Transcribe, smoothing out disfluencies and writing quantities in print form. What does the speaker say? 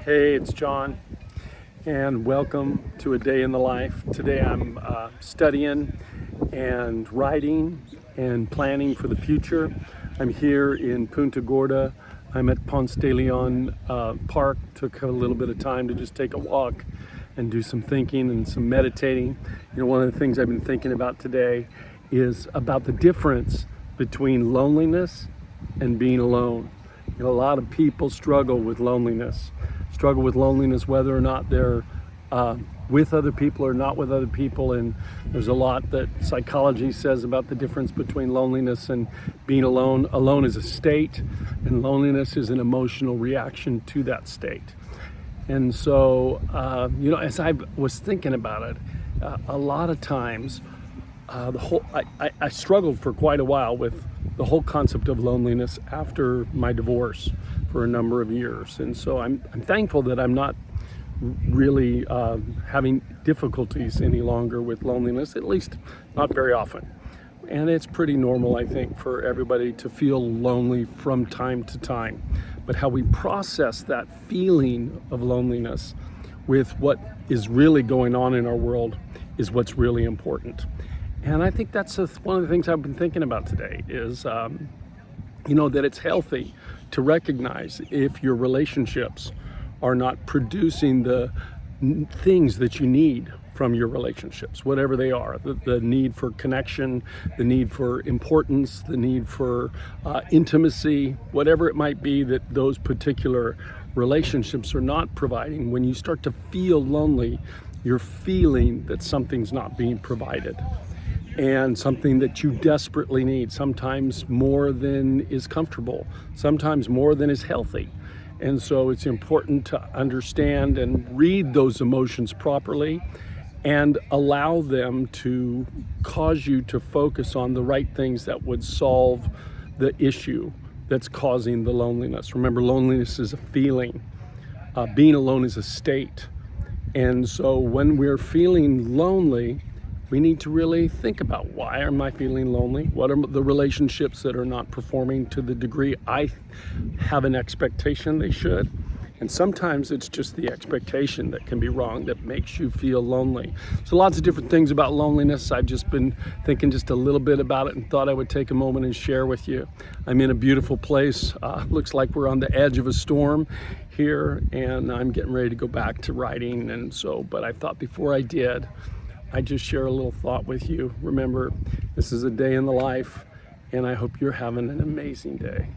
Hey, it's John, and welcome to A Day in the Life. Today I'm studying and writing and planning for the future. I'm here in Punta Gorda. I'm at Ponce de Leon Park. Took a little bit of time to just take a walk and do some thinking and some meditating. You know, one of the things I've been thinking about today is about the difference between loneliness and being alone. You know, a lot of people struggle with loneliness whether or not they're with other people or not with other people. And there's a lot that psychology says about the difference between loneliness and being alone. Alone is a state, and loneliness is an emotional reaction to that state. And so, as I was thinking about it, a lot of times, I struggled for quite a while with the whole concept of loneliness after my divorce for a number of years. And so I'm thankful that I'm not really having difficulties any longer with loneliness, at least not very often. And it's pretty normal, I think, for everybody to feel lonely from time to time. But how we process that feeling of loneliness with what is really going on in our world is what's really important. And I think that's one of the things I've been thinking about today is, that it's healthy to recognize if your relationships are not producing the things that you need from your relationships, whatever they are, the need for connection, the need for importance, the need for intimacy, whatever it might be that those particular relationships are not providing. When you start to feel lonely, you're feeling that something's not being provided, and something that you desperately need, sometimes more than is comfortable, sometimes more than is healthy. And so it's important to understand and read those emotions properly and allow them to cause you to focus on the right things that would solve the issue that's causing the loneliness. Remember, loneliness is a feeling. Being alone is a state. And so when we're feeling lonely, we need to really think about, why am I feeling lonely? What are the relationships that are not performing to the degree I have an expectation they should? And sometimes it's just the expectation that can be wrong that makes you feel lonely. So lots of different things about loneliness. I've just been thinking just a little bit about it and thought I would take a moment and share with you. I'm in a beautiful place. Looks like we're on the edge of a storm here, and I'm getting ready to go back to writing. But I thought before I did, I just share a little thought with you. Remember, this is a day in the life, and I hope you're having an amazing day.